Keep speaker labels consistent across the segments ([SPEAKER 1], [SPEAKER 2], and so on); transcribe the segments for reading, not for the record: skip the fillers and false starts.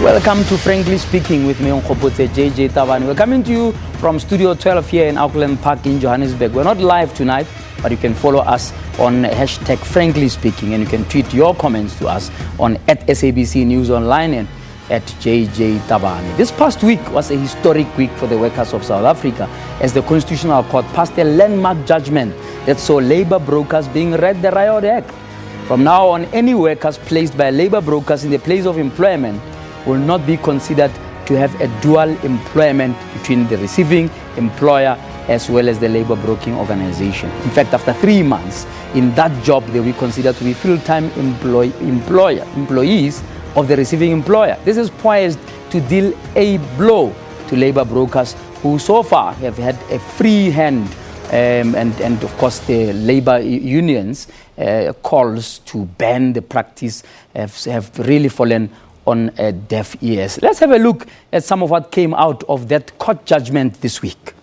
[SPEAKER 1] Welcome to Frankly Speaking with me, JJ Tabane. We're coming to you from Studio 12 here in Auckland Park in Johannesburg. We're not live tonight, but you can follow us on hashtag Frankly Speaking, and you can tweet your comments to us on @SABC News Online and @JJ Tabane. This past week was a historic week for the workers of South Africa as the Constitutional Court passed a landmark judgment that saw labor brokers being read the Riot Act. From now on, any workers placed by labor brokers in the place of employment will not be considered to have a dual employment between the receiving employer as well as the labor broking organization. In fact, after 3 months in that job, they will be considered to be full-time employees of the receiving employer. This is poised to deal a blow to labor brokers who so far have had a free hand, and of course the labor unions calls to ban the practice have really fallen on deaf ears. Let's have a look at some of what came out of that court judgment this week.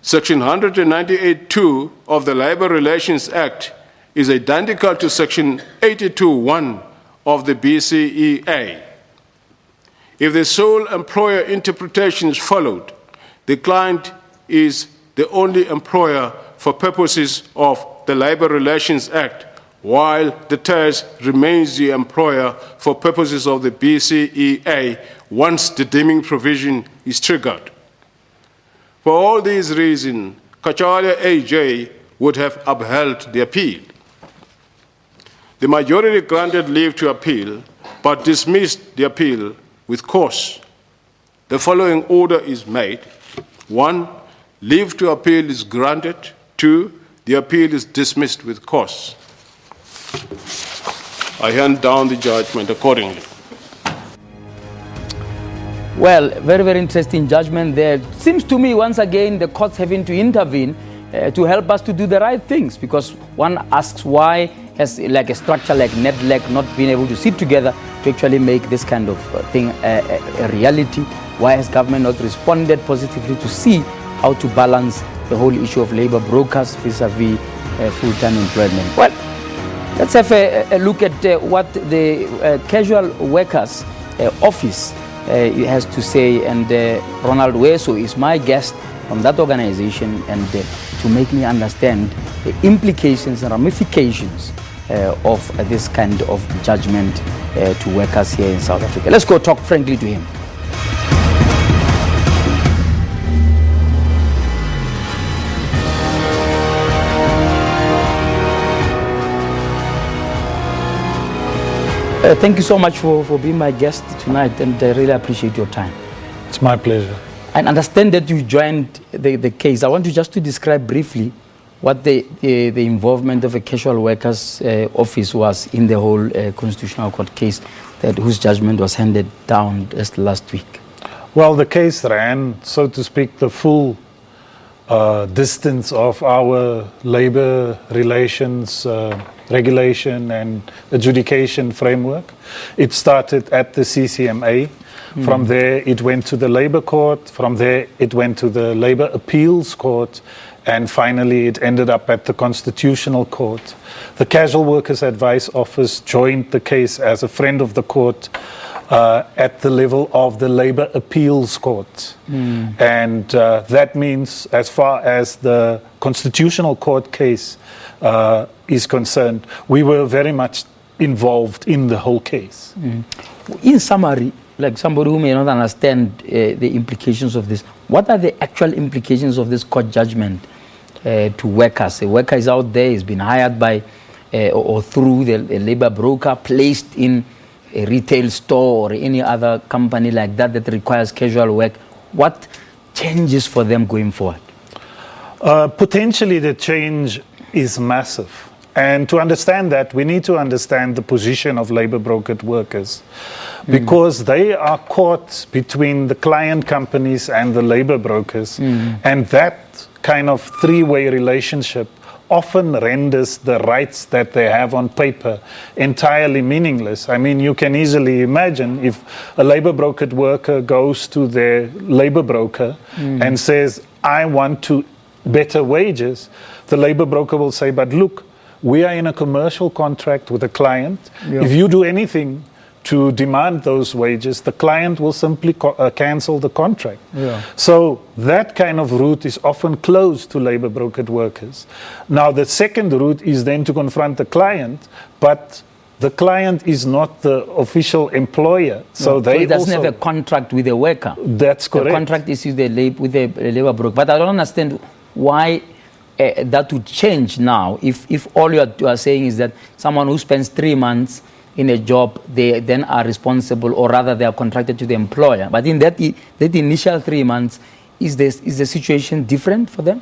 [SPEAKER 2] Section 198(2) of the Labour Relations Act is identical to Section 82(1) of the BCEA. If the sole employer interpretation is followed, the client is the only employer for purposes of the Labour Relations Act, while the TERS remains the employer for purposes of the BCEA once the deeming provision is triggered. For all these reasons, Kachalia AJ would have upheld the appeal. The majority granted leave to appeal, but dismissed the appeal with cause. The following order is made. 1, leave to appeal is granted. 2, the appeal is dismissed with cause. I hand down the judgment accordingly.
[SPEAKER 1] Well, very, very interesting judgment there. Seems to me, once again, the court's having to intervene to help us to do the right things, because one asks why has like a structure like NEDLAC not been able to sit together to actually make this kind of thing a reality? Why has government not responded positively to see how to balance the whole issue of labor brokers vis-a-vis full-time employment? Well, let's have a look at what the Casual Workers Office has to say, and Ronald Weso is my guest from that organization, and to make me understand the implications and ramifications of this kind of judgment to workers here in South Africa. Let's go talk frankly to him. Thank you so much for being my guest tonight, and I really appreciate your time.
[SPEAKER 3] It's my pleasure.
[SPEAKER 1] I understand that you joined the case. I want you just to describe briefly what the involvement of a Casual Workers Office was in the whole Constitutional Court case whose judgment was handed down just last week.
[SPEAKER 3] Well, the case ran, so to speak, the full distance of our labor relations regulation and adjudication framework. It started at the CCMA. From there, it went to the Labour Court. From there, it went to the Labour Appeals Court. And finally, it ended up at the Constitutional Court. The Casual Workers Advice Office joined the case as a friend of the court at the level of the Labour Appeals Court. And that means, as far as the Constitutional Court case is concerned, we were very much involved in the whole case.
[SPEAKER 1] In summary, like somebody who may not understand the implications of this, what are the actual implications of this court judgment to workers? A worker is out there, he's been hired by or through the labor broker, placed in a retail store or any other company like that that requires casual work. What changes for them going forward?
[SPEAKER 3] Potentially the change is massive. And to understand that, we need to understand the position of labor brokered workers, because they are caught between the client companies and the labor brokers. And that kind of three-way relationship often renders the rights that they have on paper entirely meaningless. I mean, you can easily imagine if a labor brokered worker goes to their labor broker and says, I want to better wages, the labor broker will say, but look, we are in a commercial contract with a client. If you do anything to demand those wages, the client will simply cancel the contract.
[SPEAKER 1] Yeah.
[SPEAKER 3] So that kind of route is often closed to labor brokered workers. Now, the second route is then to confront the client, but the client is not the official employer. So they
[SPEAKER 1] doesn't
[SPEAKER 3] also
[SPEAKER 1] have a contract with the worker.
[SPEAKER 3] That's correct.
[SPEAKER 1] The contract is with the labor broker. But I don't understand why that would change now if all you are saying is that someone who spends 3 months in a job, they then are responsible, or rather they are contracted to the employer. But in that initial 3 months, is the situation different for them?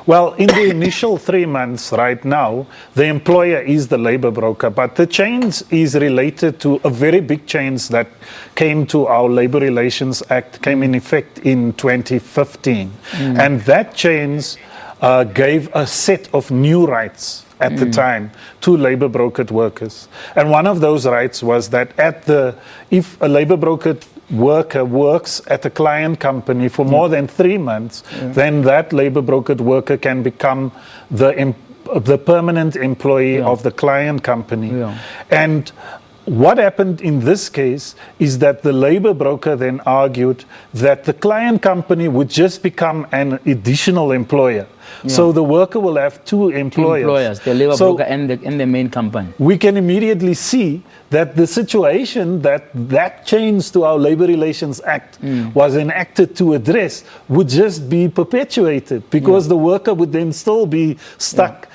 [SPEAKER 3] Well, in the initial 3 months right now, the employer is the labor broker, but the change is related to a very big change that came to our Labor Relations Act, came in effect in 2015. And that change gave a set of new rights at the time to labor brokered workers. And one of those rights was that if a labor brokered worker works at a client company for more than 3 months, then that labor brokered worker can become the permanent employee of the client company. And what happened in this case is that the labor broker then argued that the client company would just become an additional employer. So the worker will have two employers.
[SPEAKER 1] The labor broker and the main company.
[SPEAKER 3] We can immediately see that the situation that change to our Labor Relations Act was enacted to address would just be perpetuated, because the worker would then still be stuck,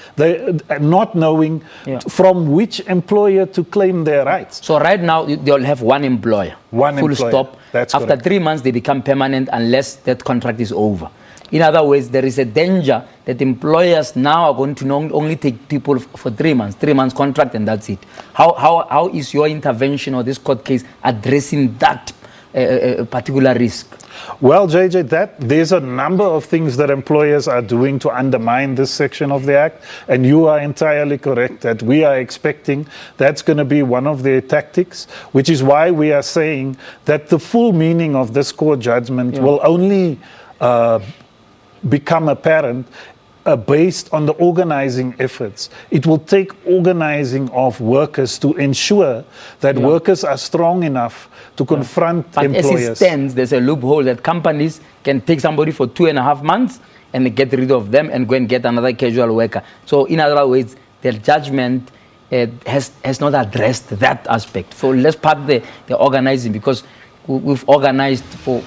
[SPEAKER 3] not knowing from which employer to claim their rights.
[SPEAKER 1] So right now they'll have one employer. Full stop.
[SPEAKER 3] That's
[SPEAKER 1] After
[SPEAKER 3] correct.
[SPEAKER 1] 3 months they become permanent unless that contract is over. In other words, there is a danger that employers now are going to only take people for 3 months, 3 months contract, and that's it. How is your intervention or this court case addressing that particular risk?
[SPEAKER 3] Well, JJ, there's a number of things that employers are doing to undermine this section of the Act, and you are entirely correct that we are expecting that's going to be one of their tactics, which is why we are saying that the full meaning of this court judgment will only become apparent based on the organizing efforts. It will take organizing of workers to ensure that workers are strong enough to confront employers.
[SPEAKER 1] But as it stands, there's a loophole that companies can take somebody for 2.5 months and get rid of them and go and get another casual worker. So in other words, the judgment has not addressed that aspect. So let's park the organizing, because we've organized for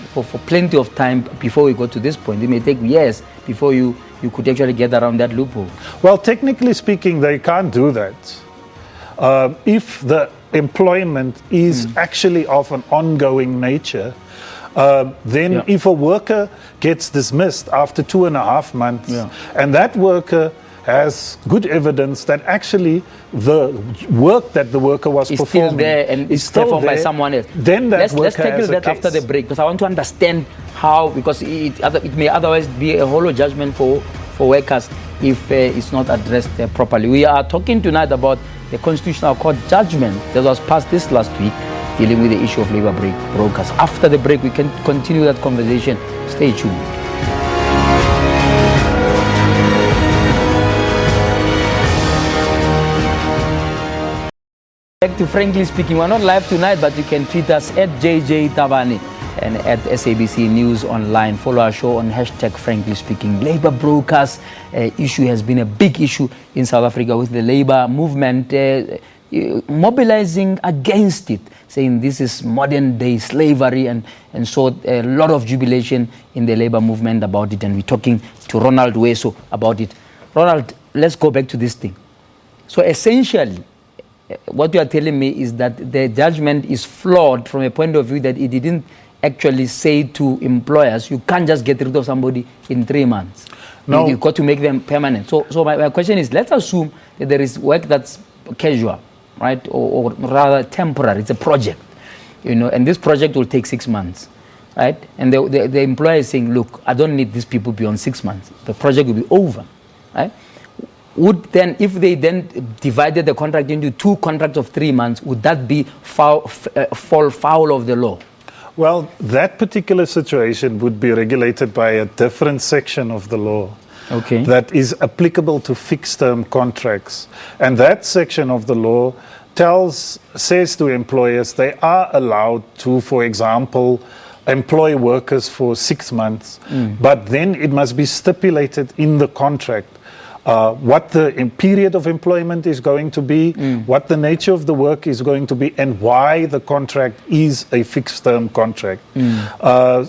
[SPEAKER 1] plenty of time before we go to this point. It may take years before you could actually get around that loophole.
[SPEAKER 3] Well, technically speaking, they can't do that. If the employment is actually of an ongoing nature, then if a worker gets dismissed after 2.5 months, and that worker has good evidence that actually the work that the worker was performing
[SPEAKER 1] still there and is performed by someone else,
[SPEAKER 3] then that
[SPEAKER 1] let's tackle that
[SPEAKER 3] case.
[SPEAKER 1] after the break, because I want to understand how, because it may otherwise be a hollow judgment for workers if it's not addressed properly. We are talking tonight about the Constitutional Court judgment that was passed this last week dealing with the issue of labor brokers. After the break, we can continue that conversation. Stay tuned. Back to Frankly Speaking. We're not live tonight, but you can tweet us at JJ Tabani and at SABC News Online. Follow our show on hashtag Frankly Speaking. Labor brokers issue has been a big issue in South Africa, with the labor movement mobilizing against it, saying this is modern day slavery, and so a lot of jubilation in the labor movement about it. And we're talking to Ronald Weso about it. Ronald, let's go back to this thing. So essentially, what you are telling me is that the judgment is flawed from a point of view that it didn't actually say to employers, you can't just get rid of somebody in 3 months.
[SPEAKER 3] No.
[SPEAKER 1] You've got to make them permanent. So my question is, let's assume that there is work that's casual, right, or rather temporary. It's a project, and this project will take 6 months, right? And the employer is saying, look, I don't need these people beyond 6 months. The project will be over, right? Would then, if they then divided the contract into 2 contracts of 3 months, would that be fall foul of the law?
[SPEAKER 3] Well, that particular situation would be regulated by a different section of the law that is applicable to fixed-term contracts. And that section of the law says to employers they are allowed to, for example, employ workers for 6 months, but then it must be stipulated in the contract what the period of employment is going to be, what the nature of the work is going to be, and why the contract is a fixed-term contract.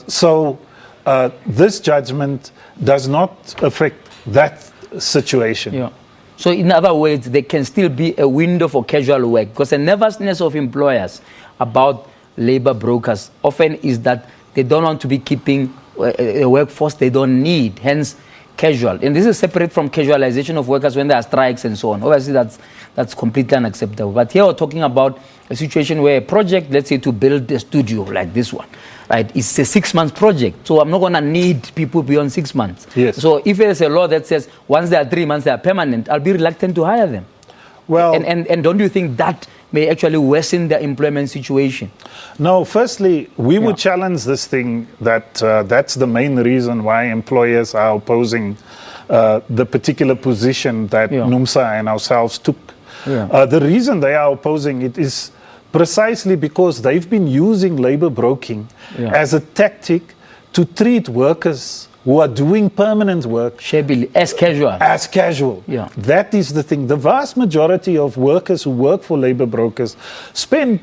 [SPEAKER 3] So this judgment does not affect that situation.
[SPEAKER 1] Yeah. So in other words, there can still be a window for casual work, because the nervousness of employers about labor brokers often is that they don't want to be keeping a workforce they don't need, hence casual. And this is separate from casualization of workers when there are strikes and so on. Obviously, that's completely unacceptable. But here we're talking about a situation where a project, let's say to build a studio like this one, right, it's a 6-month project. So I'm not going to need people beyond 6 months.
[SPEAKER 3] Yes.
[SPEAKER 1] So if there's a law that says once they are 3 months, they are permanent, I'll be reluctant to hire them.
[SPEAKER 3] Well,
[SPEAKER 1] and don't you think that may actually worsen the employment situation?
[SPEAKER 3] No, firstly, we would challenge this thing that that's the main reason why employers are opposing the particular position that NUMSA and ourselves took. The reason they are opposing it is precisely because they've been using labor broking as a tactic to treat workers who are doing permanent work
[SPEAKER 1] as casual.
[SPEAKER 3] As casual.
[SPEAKER 1] Yeah.
[SPEAKER 3] That is the thing. The vast majority of workers who work for labor brokers spend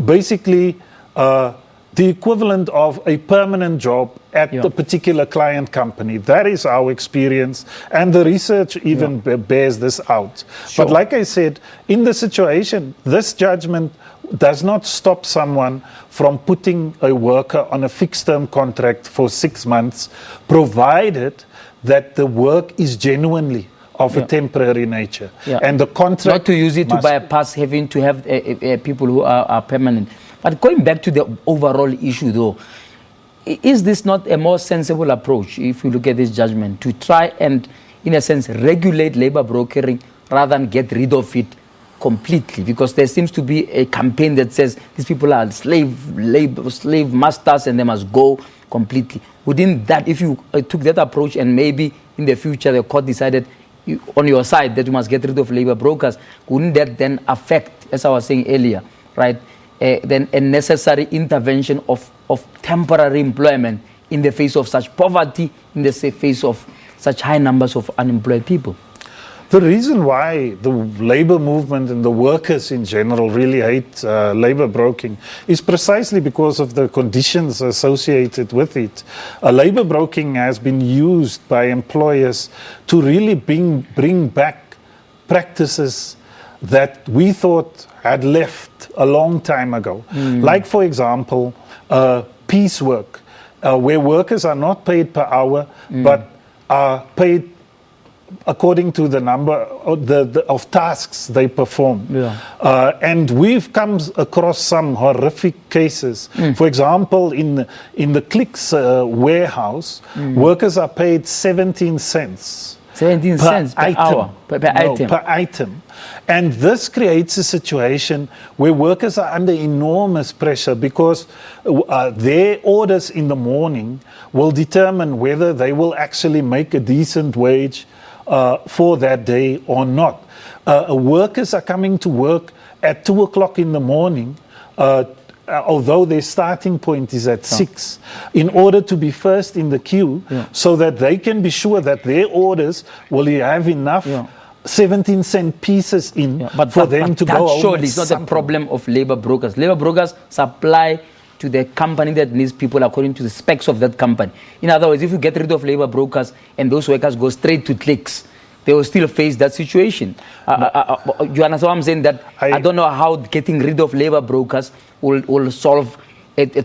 [SPEAKER 3] basically the equivalent of a permanent job at the particular client company. That is our experience, and the research even bears this out.
[SPEAKER 1] Sure.
[SPEAKER 3] But like I said, in the situation, this judgment does not stop someone from putting a worker on a fixed-term contract for 6 months, provided that the work is genuinely of a temporary nature. And the contract
[SPEAKER 1] not to use it to bypass having to have people who are permanent. But going back to the overall issue, though, is this not a more sensible approach, if you look at this judgment, to try and, in a sense, regulate labor brokering rather than get rid of it completely? Because there seems to be a campaign that says these people are slave masters and they must go completely. Within that, if you took that approach and maybe in the future the court decided on your side that you must get rid of labor brokers, wouldn't that then affect, as I was saying earlier, right, then a necessary intervention of temporary employment in the face of such poverty, in the face of such high numbers of unemployed people?
[SPEAKER 3] The reason why the labor movement and the workers in general really hate labor broking is precisely because of the conditions associated with it. Labor broking has been used by employers to really bring back practices that we thought had left a long time ago. Like, for example, piecework, where workers are not paid per hour, but are paid according to the number of tasks they perform. And we've come across some horrific cases. For example, in the Clicks warehouse, workers are paid 17 cents.
[SPEAKER 1] 17 cents per hour, per
[SPEAKER 3] item. And this creates a situation where workers are under enormous pressure because their orders in the morning will determine whether they will actually make a decent wage for that day or not. Workers are coming to work at 2 o'clock in the morning, although their starting point is at 6, in order to be first in the queue, so that they can be sure that their orders will have enough 17-cent pieces in for them to go home.
[SPEAKER 1] That surely is not a problem of labor brokers. Labor brokers supply to the company that needs people according to the specs of that company. In other words, if you get rid of labor brokers and those workers go straight to Clicks, they will still face that situation. You understand what I'm saying? That I don't know how getting rid of labor brokers will solve a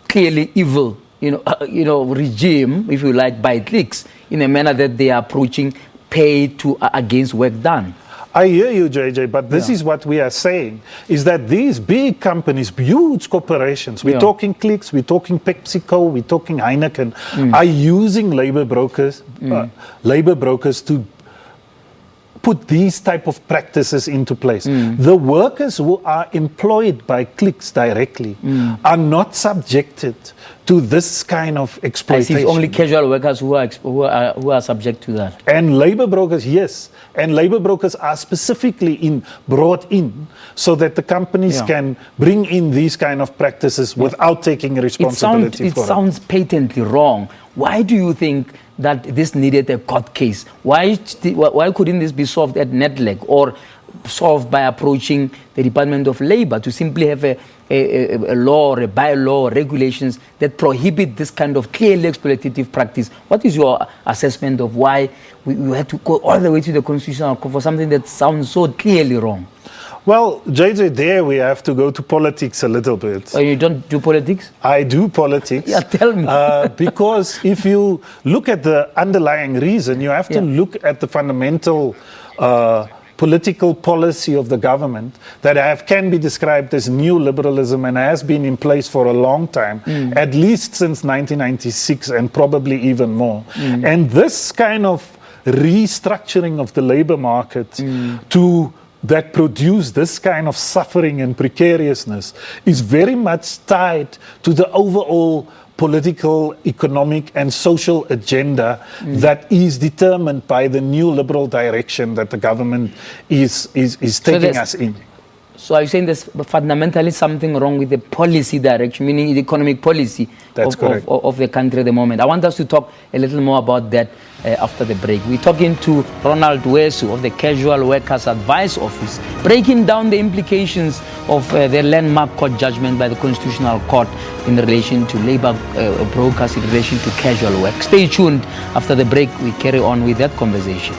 [SPEAKER 1] clearly evil, regime, if you like, by Clicks, in a manner that they are approaching pay to against work done.
[SPEAKER 3] I hear you, JJ, but this is what we are saying, is that these big companies, huge corporations, we're talking Clicks, we're talking PepsiCo, we're talking Heineken, are using labor brokers to put these type of practices into place. The workers who are employed by cliques directly are not subjected to this kind of
[SPEAKER 1] I
[SPEAKER 3] exploitation.
[SPEAKER 1] see it's only casual workers who are subject to that.
[SPEAKER 3] And labor brokers, yes. And labor brokers are specifically brought in so that the companies can bring in these kind of practices without taking responsibility for it.
[SPEAKER 1] It sounds patently wrong. Why do you think that this needed a court case? Why couldn't this be solved at NEDLEC or solved by approaching the Department of Labor to simply have a law or a bylaw or regulations that prohibit this kind of clearly exploitative practice? What is your assessment of why we had to go all the way to the Constitutional Court for something that sounds so clearly wrong?
[SPEAKER 3] Well, JJ, there we have to go to politics a little bit.
[SPEAKER 1] Oh, you don't do politics?
[SPEAKER 3] I do politics.
[SPEAKER 1] Yeah, tell me.
[SPEAKER 3] Because if you look at the underlying reason, you have to look at the fundamental political policy of the government that can be described as new liberalism and has been in place for a long time, at least since 1996 and probably even more. And this kind of restructuring of the labor market that produce this kind of suffering and precariousness is very much tied to the overall political, economic and social agenda that is determined by the new liberal direction that the government is taking us in.
[SPEAKER 1] So are you saying there's fundamentally something wrong with the policy direction, meaning the economic policy of the country at the moment? I want us to talk a little more about that after the break. We're talking to Ronald Wesu of the Casual Workers Advice Office, breaking down the implications of the landmark court judgment by the Constitutional Court in relation to labor brokers, in relation to casual work. Stay tuned. After the break, we carry on with that conversation.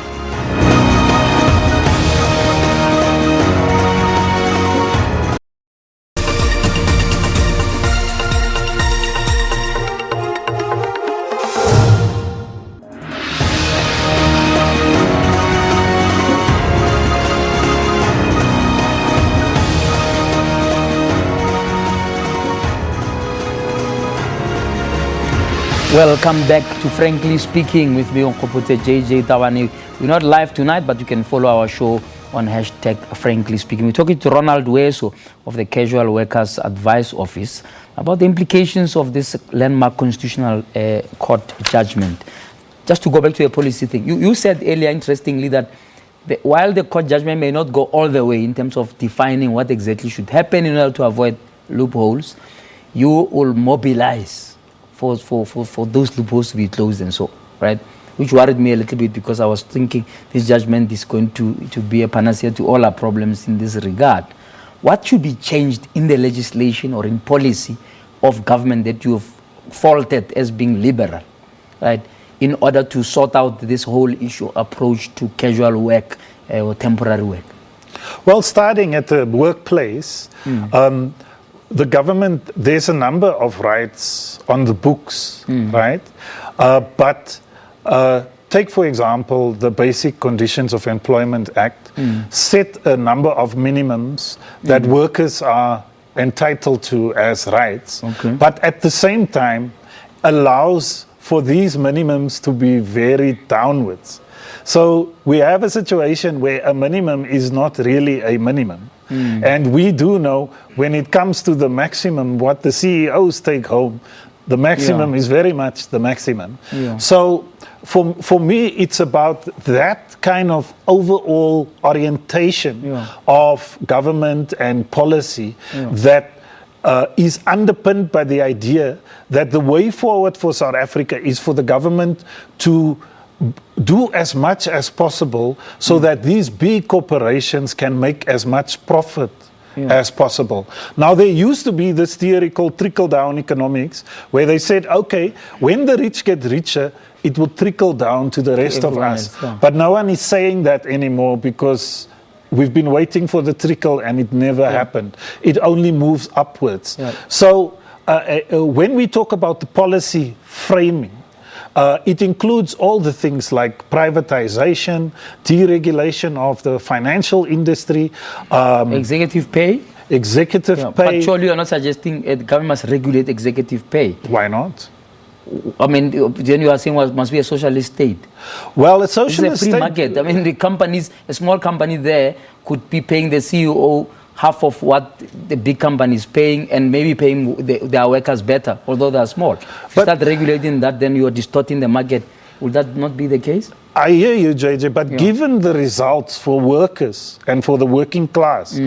[SPEAKER 1] Welcome back to Frankly Speaking with me, Nkgopote JJ Tawani. We're not live tonight, but you can follow our show on hashtag Frankly Speaking. We're talking to Ronald Wesu of the Casual Workers Advice Office about the implications of this landmark Constitutional Court judgment. Just to go back to the policy thing, you said earlier, interestingly, that while the court judgment may not go all the way in terms of defining what exactly should happen in order to avoid loopholes, you will mobilize for those loopholes to be closed and so, right? Which worried me a little bit because I was thinking this judgment is going to be a panacea to all our problems in this regard. What should be changed in the legislation or in policy of government that you have faulted as being liberal, right, in order to sort out this whole issue approach to casual work or temporary work?
[SPEAKER 3] Well, starting at the workplace, the government, there's a number of rights on the books, right? But take, for example, the Basic Conditions of Employment Act, set a number of minimums that workers are entitled to as rights, but at the same time allows for these minimums to be varied downwards. So we have a situation where a minimum is not really a minimum. And we do know when it comes to the maximum, what the CEOs take home, the maximum is very much the maximum. So for me, it's about that kind of overall orientation of government and policy that is underpinned by the idea that the way forward for South Africa is for the government to do as much as possible so that these big corporations can make as much profit as possible. Now, there used to be this theory called trickle-down economics, where they said, okay, when the rich get richer, it will trickle down to the rest of us. But no one is saying that anymore because we've been waiting for the trickle and it never happened. It only moves upwards. So when we talk about the policy framing, it includes all the things like privatization, deregulation of the financial industry,
[SPEAKER 1] executive pay.
[SPEAKER 3] Executive pay.
[SPEAKER 1] But surely you're not suggesting the government must regulate executive pay.
[SPEAKER 3] Why not?
[SPEAKER 1] I mean, then you are saying it must be a socialist state.
[SPEAKER 3] Well, a
[SPEAKER 1] It's
[SPEAKER 3] socialist
[SPEAKER 1] a free
[SPEAKER 3] state,
[SPEAKER 1] market. I mean, the companies, a small company there could be paying the CEO half of what the big company is paying and maybe paying their workers better, although they are small. If you start regulating that, then you are distorting the market. Would that not be the case?
[SPEAKER 3] I hear you, JJ, but given the results for workers and for the working class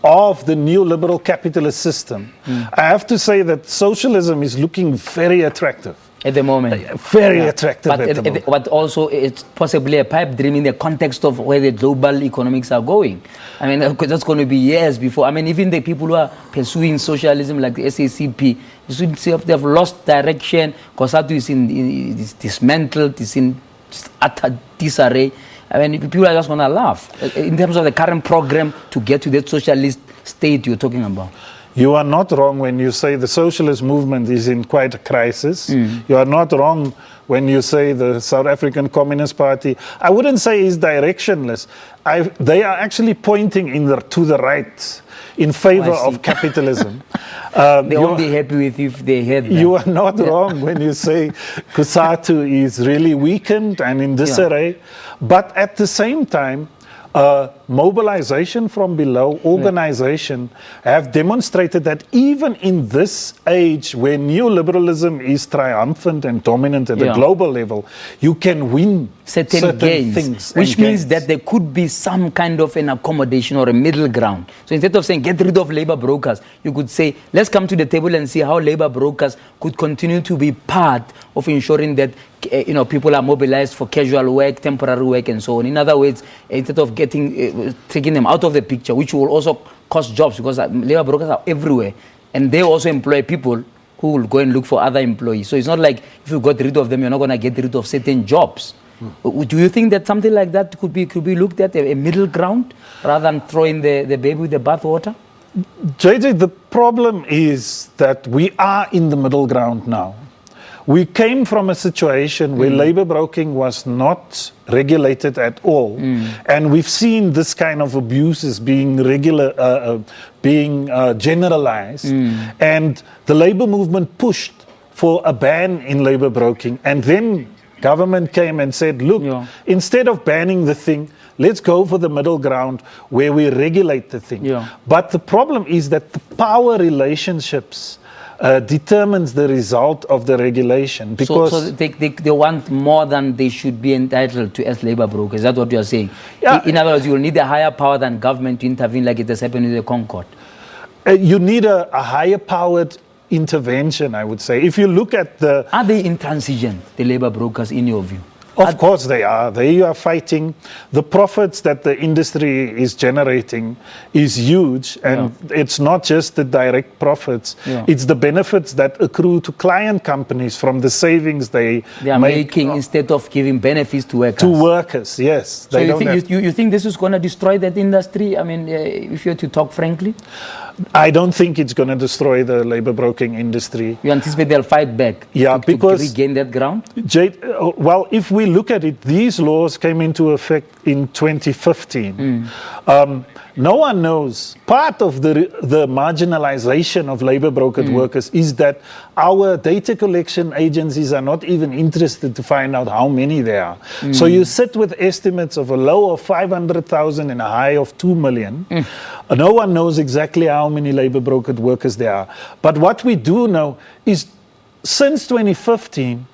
[SPEAKER 3] of the neoliberal capitalist system, I have to say that socialism is looking very attractive.
[SPEAKER 1] At the moment.
[SPEAKER 3] Very attractive
[SPEAKER 1] But,
[SPEAKER 3] at the moment.
[SPEAKER 1] but also it's possibly a pipe dream in the context of where the global economics are going. I mean, that's going to be years before. I mean, even the people who are pursuing socialism like the SACP, you should see if they've lost direction. COSATU is dismantled, is in utter disarray. I mean, people are just going to laugh in terms of the current program to get to that socialist state you're talking about.
[SPEAKER 3] You are not wrong when you say the socialist movement is in quite a crisis. You are not wrong when you say the South African Communist Party, I wouldn't say is directionless. They are actually pointing to the right in favor of capitalism.
[SPEAKER 1] They won't be happy with you if they heard that.
[SPEAKER 3] You are not wrong when you say COSATU is really weakened and in disarray. But at the same time, mobilization from below, organization have demonstrated that even in this age where neoliberalism is triumphant and dominant at a global level, you can win certain
[SPEAKER 1] gains,
[SPEAKER 3] things.
[SPEAKER 1] Which means that there could be some kind of an accommodation or a middle ground. So instead of saying get rid of labor brokers, you could say let's come to the table and see how labor brokers could continue to be part of ensuring that people are mobilized for casual work, temporary work, and so on. In other words, instead of taking them out of the picture, which will also cost jobs because labor brokers are everywhere, and they also employ people who will go and look for other employees. So it's not like if you got rid of them, you're not going to get rid of certain jobs. Do you think that something like that could be looked at, a middle ground, rather than throwing the baby with the bathwater?
[SPEAKER 3] JJ, the problem is that we are in the middle ground now. We came from a situation where labor broking was not regulated at all, and we've seen this kind of abuses being generalized, and the labor movement pushed for a ban in labor broking, and then government came and said, look, instead of banning the thing, let's go for the middle ground where we regulate the thing. But the problem is that the power relationships determines the result of the regulation. Because
[SPEAKER 1] so they want more than they should be entitled to as labor brokers. Is that what you are saying? In other words, you will need a higher power than government to intervene like it has happened with the Concord.
[SPEAKER 3] You need a higher powered intervention, I would say. If you look at
[SPEAKER 1] Are they intransigent, the labor brokers, in your view?
[SPEAKER 3] Of course they are. They are fighting. The profits that the industry is generating is huge, and it's not just the direct profits. It's the benefits that accrue to client companies from the savings they
[SPEAKER 1] are making instead of giving benefits to workers.
[SPEAKER 3] To workers, yes.
[SPEAKER 1] So you think this is going to destroy that industry? I mean, if you were to talk frankly?
[SPEAKER 3] I don't think it's going to destroy the labor broking industry.
[SPEAKER 1] You anticipate they'll fight back
[SPEAKER 3] because
[SPEAKER 1] to regain that ground?
[SPEAKER 3] Well, if we look at it, these laws came into effect in 2015. No one knows. Part of the marginalization of labor brokered workers is that our data collection agencies are not even interested to find out how many there are. So you sit with estimates of a low of 500,000 and a high of 2 million. No one knows exactly how many labor brokered workers there are. But what we do know is since 2015,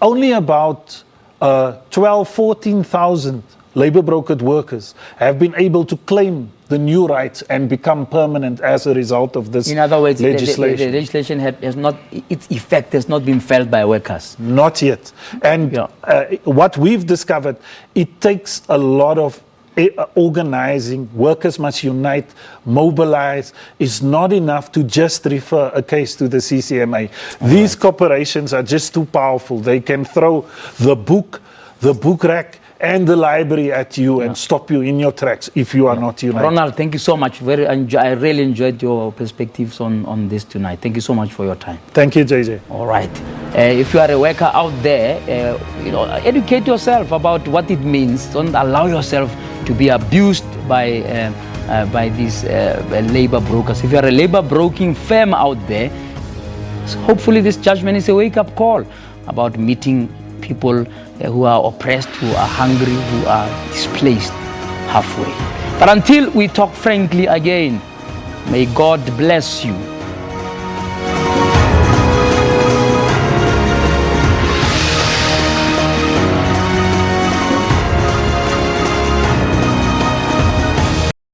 [SPEAKER 3] only about 14,000 labor brokered workers have been able to claim the new rights and become permanent as a result of this legislation.
[SPEAKER 1] In other words, the legislation has not, its effect has not been felt by workers.
[SPEAKER 3] Not yet. And what we've discovered, it takes a lot of organizing. Workers must unite, mobilize. It's not enough to just refer a case to the CCMA. These corporations are just too powerful. They can throw the book rack and the library at you and stop you in your tracks if you are not united.
[SPEAKER 1] Ronald, thank you so much. I really enjoyed your perspectives on this tonight. Thank you so much for your time.
[SPEAKER 3] Thank you, JJ.
[SPEAKER 1] All right. If you are a worker out there, educate yourself about what it means. Don't allow yourself to be abused by these labor brokers. If you are a labor broking firm out there, hopefully this judgment is a wake-up call. about meeting people who are oppressed, who are hungry, who are displaced halfway. But until we talk frankly again, may God bless you.